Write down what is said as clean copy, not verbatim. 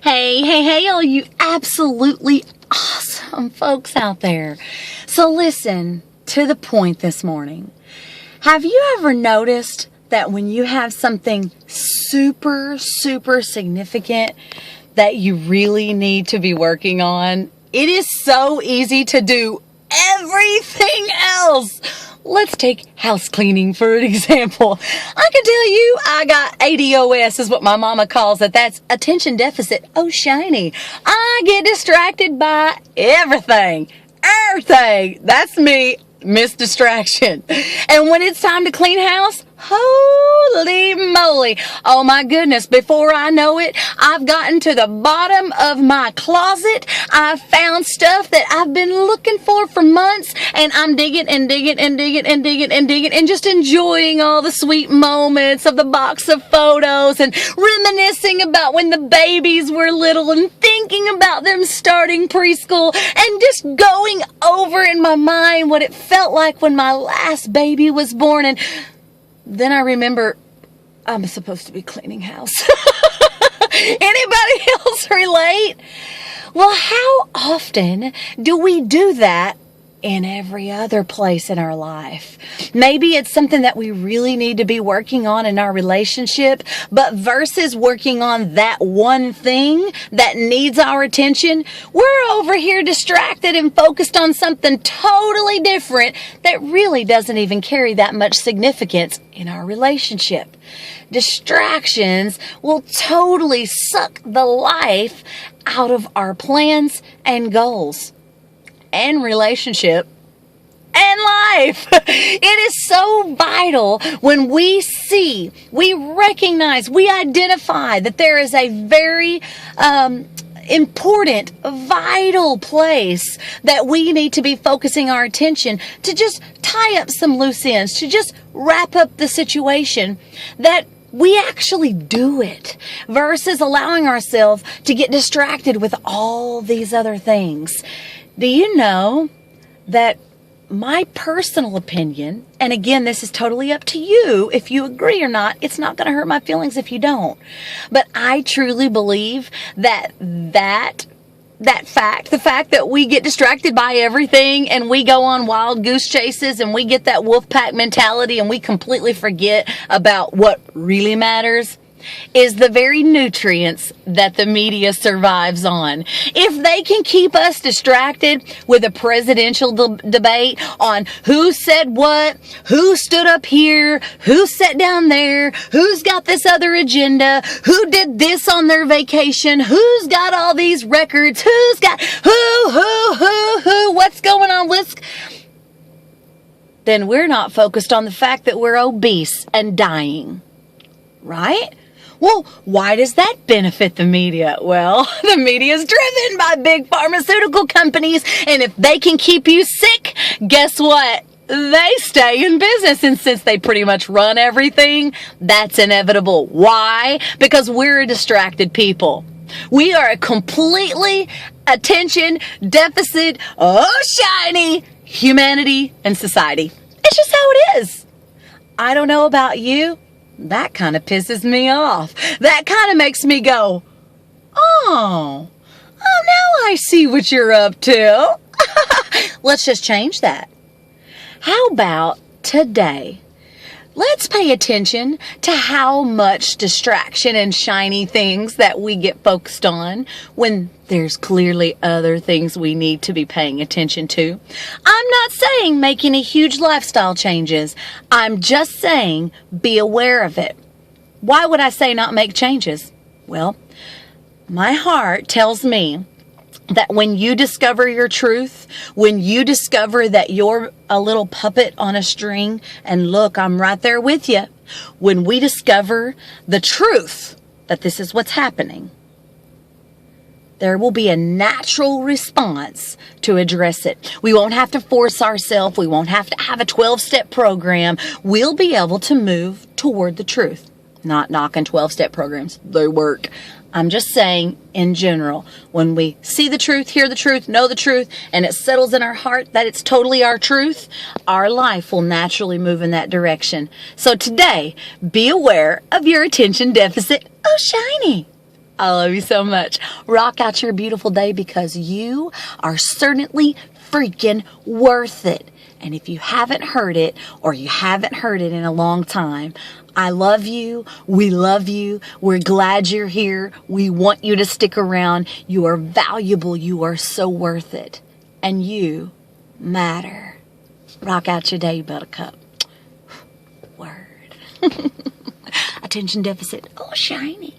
Hey, all you absolutely awesome folks out there. So listen to the point this morning. Have you ever noticed that when you have something super significant that you really need to be working on, it is so easy to do everything else? Let's take house cleaning for an example. I can tell you I got A.D.O.S. is what my mama calls it. That's attention deficit. Oh, shiny. I get distracted by everything. That's me. Miss Distraction. And when it's time to clean house, holy moly. Oh my goodness. Before I know it, I've gotten to the bottom of my closet. I've found stuff that I've been looking for months, and I'm digging and just enjoying all the sweet moments of the box of photos and reminiscing about when the babies were little and thinking about them starting preschool and just going over in my mind what it felt like when my last baby was born. And then I remember I'm supposed to be cleaning house. Anybody else relate? Well, how often do we do that in every other place in our life? Maybe it's something that we really need to be working on in our relationship, but versus working on that one thing that needs our attention, we're over here distracted and focused on something totally different that really doesn't even carry that much significance in our relationship. Distractions will totally suck the life out of our plans and goals and relationship and life. It is so vital when we see, we recognize, we identify that there is a very important, vital place that we need to be focusing our attention to just tie up some loose ends, to just wrap up the situation, that we actually do it versus allowing ourselves to get distracted with all these other things. Do you know that my personal opinion, and again, this is totally up to you if you agree or not, it's not going to hurt my feelings if you don't, but I truly believe that the fact that we get distracted by everything and we go on wild goose chases and we get that wolf pack mentality and we completely forget about what really matters is the very nutrients that the media survives on. If they can keep us distracted with a presidential debate on who said what, who stood up here, who sat down there, who's got this other agenda, who did this on their vacation, who's got all these records, who's got who, what's going on, then we're not focused on the fact that we're obese and dying, right? Well, why does that benefit the media? Well, the media is driven by big pharmaceutical companies, and if they can keep you sick, guess what? They stay in business, and since they pretty much run everything, that's inevitable. Why? Because we're a distracted people. We are a completely attention deficit, shiny humanity and society. It's just how it is. I don't know about you. That kind of pisses me off. That kind of makes me go, oh, now I see what you're up to. Let's just change that. How about today? Let's pay attention to how much distraction and shiny things that we get focused on when there's clearly other things we need to be paying attention to. I'm not saying make any huge lifestyle changes. I'm just saying be aware of it. Why would I say not make changes? Well, my heart tells me that when you discover your truth, when you discover that you're a little puppet on a string, and look, I'm right there with you. When we discover the truth that this is what's happening, there will be a natural response to address it. We won't have to force ourselves. We won't have to have a 12-step program. We'll be able to move toward the truth. Not knocking 12-step programs. They work. I'm just saying, in general, when we see the truth, hear the truth, know the truth, and it settles in our heart that it's totally our truth, our life will naturally move in that direction. So today, be aware of your attention deficit. Oh, shiny. I love you so much. Rock out your beautiful day because you are certainly freaking worth it. And if you haven't heard it, or you haven't heard it in a long time, I love you. We love you. We're glad you're here. We want you to stick around. You are valuable. You are so worth it. And you matter. Rock out your day, buttercup. Word. Attention deficit. Oh, shiny.